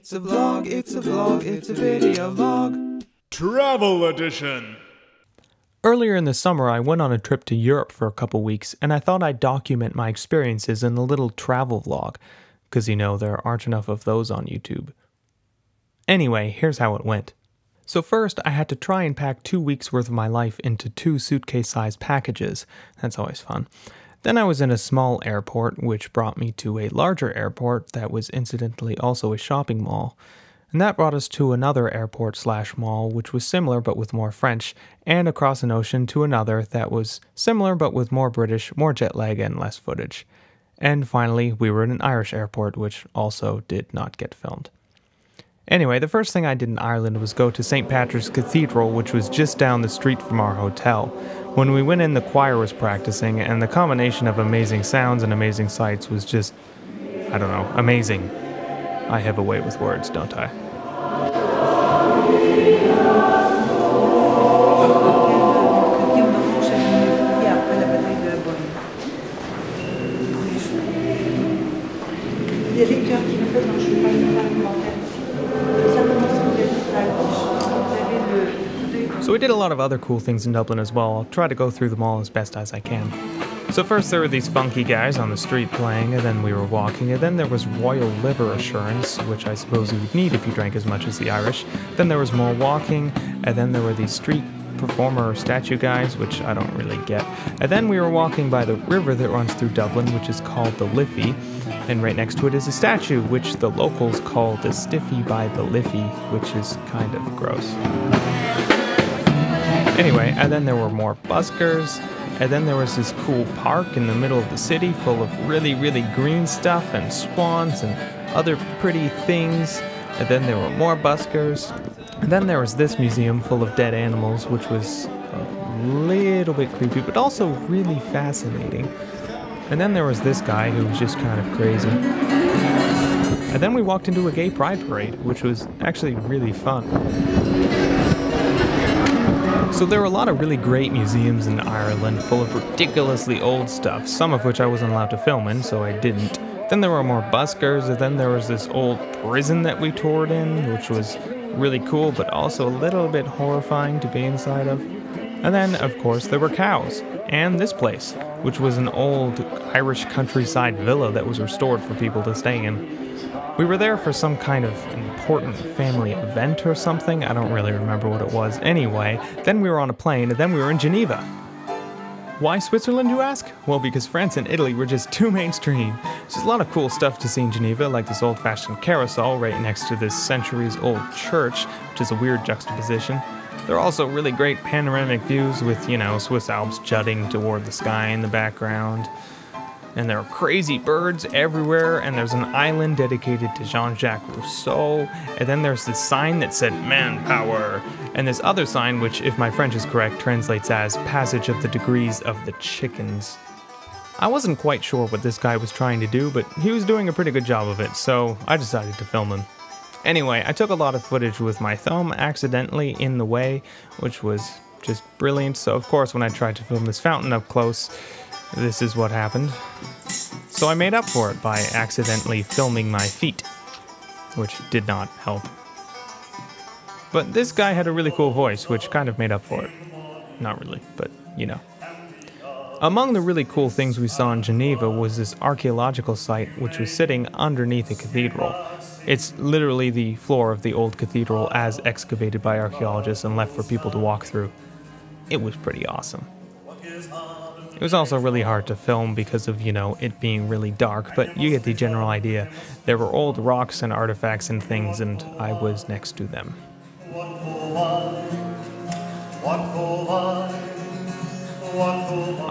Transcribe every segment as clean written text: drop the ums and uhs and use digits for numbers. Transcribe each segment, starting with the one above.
It's a vlog, it's a vlog, it's a video vlog. Travel edition! Earlier in the summer, I went on a trip to Europe for a couple weeks, and I thought I'd document my experiences in a little travel vlog, because you know, there aren't enough of those on YouTube. Anyway, here's how it went. So first, I had to try and pack 2 weeks worth of my life into 2 suitcase-sized packages. That's always fun. Then I was in a small airport, which brought me to a larger airport that was incidentally also a shopping mall. And that brought us to another airport/mall, which was similar but with more French, and across an ocean to another that was similar but with more British, more jet lag, and less footage. And finally, we were in an Irish airport, which also did not get filmed. Anyway, the first thing I did in Ireland was go to St. Patrick's Cathedral, which was just down the street from our hotel. When we went in, the choir was practicing, and the combination of amazing sounds and amazing sights was just, I don't know, amazing. I have a way with words, don't I? So we did a lot of other cool things in Dublin as well. I'll try to go through them all as best as I can. So first there were these funky guys on the street playing, and then we were walking, and then there was Royal Liver Assurance, which I suppose you would need if you drank as much as the Irish. Then there was more walking, and then there were these street performer or statue guys, which I don't really get. And then we were walking by the river that runs through Dublin, which is called the Liffy, and right next to it is a statue, which the locals call the Stiffy by the Liffy, which is kind of gross. Anyway, and then there were more buskers, and then there was this cool park in the middle of the city full of really, really green stuff and swans and other pretty things. And then there were more buskers. And then there was this museum full of dead animals, which was a little bit creepy, but also really fascinating. And then there was this guy who was just kind of crazy. And then we walked into a gay pride parade, which was actually really fun. So there were a lot of really great museums in Ireland full of ridiculously old stuff, some of which I wasn't allowed to film in, so I didn't. Then there were more buskers, and then there was this old prison that we toured in, which was really cool, but also a little bit horrifying to be inside of. And then, of course, there were cows, and this place, which was an old Irish countryside villa that was restored for people to stay in. We were there for some kind of important family event or something. I don't really remember what it was. Anyway, then we were on a plane, and then we were in Geneva. Why Switzerland, you ask? Well, because France and Italy were just too mainstream. There's a lot of cool stuff to see in Geneva, like this old-fashioned carousel right next to this centuries-old church, which is a weird juxtaposition. There are also really great panoramic views with, you know, Swiss Alps jutting toward the sky in the background. And there are crazy birds everywhere, and there's an island dedicated to Jean-Jacques Rousseau, and then there's this sign that said manpower, and this other sign, which, if my French is correct, translates as passage of the degrees of the chickens. I wasn't quite sure what this guy was trying to do, but he was doing a pretty good job of it, so I decided to film him. Anyway, I took a lot of footage with my thumb accidentally in the way, which was just brilliant, so of course when I tried to film this fountain up close, this is what happened. So I made up for it by accidentally filming my feet, which did not help. But this guy had a really cool voice, which kind of made up for it. Not really, but you know. Among the really cool things we saw in Geneva was this archeological site which was sitting underneath a cathedral. It's literally the floor of the old cathedral as excavated by archaeologists and left for people to walk through. It was pretty awesome. It was also really hard to film because of, you know, it being really dark, but you get the general idea. There were old rocks and artifacts and things, and I was next to them.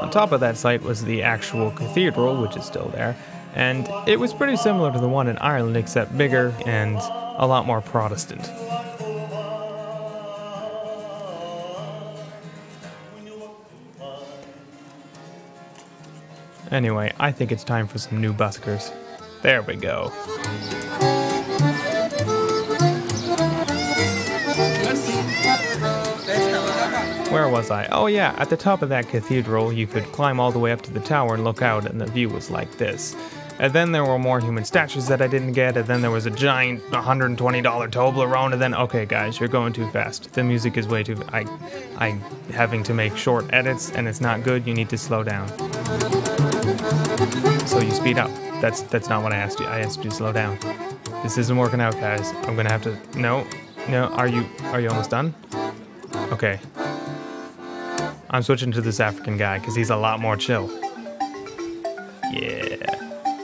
On top of that site was the actual cathedral, which is still there, and it was pretty similar to the one in Ireland, except bigger and a lot more Protestant. Anyway, I think it's time for some new buskers. There we go. Where was I? Oh yeah, at the top of that cathedral, you could climb all the way up to the tower and look out, and the view was like this. And then there were more human statues that I didn't get, and then there was a giant $120 Toblerone, and then, okay guys, you're going too fast. The music is way too, I'm having to make short edits, and it's not good, you need to slow down. So you speed up. That's not what I asked you. I asked you to slow down. This isn't working out, guys. I'm gonna have to, no, are you almost done? Okay. I'm switching to this African guy, because he's a lot more chill. Yeah.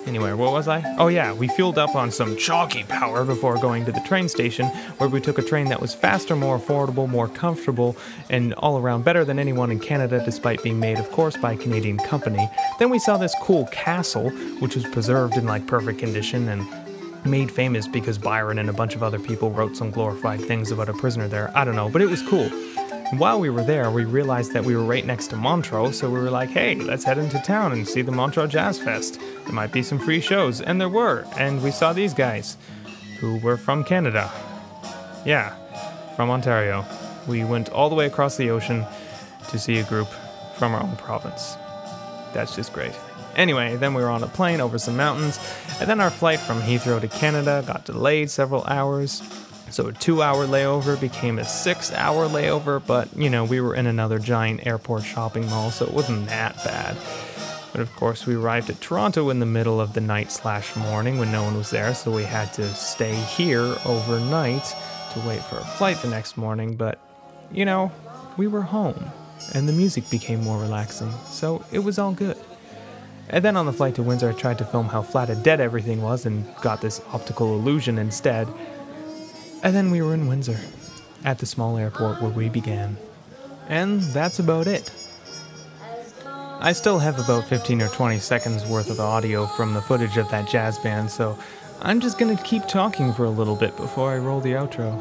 Anyway, what was I? Oh yeah, we fueled up on some chalky power before going to the train station, where we took a train that was faster, more affordable, more comfortable, and all around better than anyone in Canada, despite being made, of course, by a Canadian company. Then we saw this cool castle, which was preserved in like perfect condition and made famous because Byron and a bunch of other people wrote some glorified things about a prisoner there. I don't know, but it was cool. While we were there, we realized that we were right next to Montreux, so we were like, hey, let's head into town and see the Montreux Jazz Fest. There might be some free shows, and there were, and we saw these guys, who were from Canada. Yeah, from Ontario. We went all the way across the ocean to see a group from our own province. That's just great. Anyway, then we were on a plane over some mountains, and then our flight from Heathrow to Canada got delayed several hours. So a 2-hour layover became a 6-hour layover, but, you know, we were in another giant airport shopping mall, so it wasn't that bad. But of course, we arrived at Toronto in the middle of the night/morning when no one was there, so we had to stay here overnight to wait for a flight the next morning, but, you know, we were home, and the music became more relaxing, so it was all good. And then on the flight to Windsor, I tried to film how flat and dead everything was and got this optical illusion instead. And then we were in Windsor, at the small airport where we began. And that's about it. I still have about 15 or 20 seconds worth of audio from the footage of that jazz band, so I'm just gonna keep talking for a little bit before I roll the outro.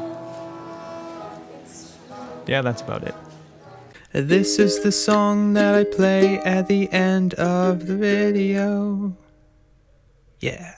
Yeah, that's about it. This is the song that I play at the end of the video. Yeah.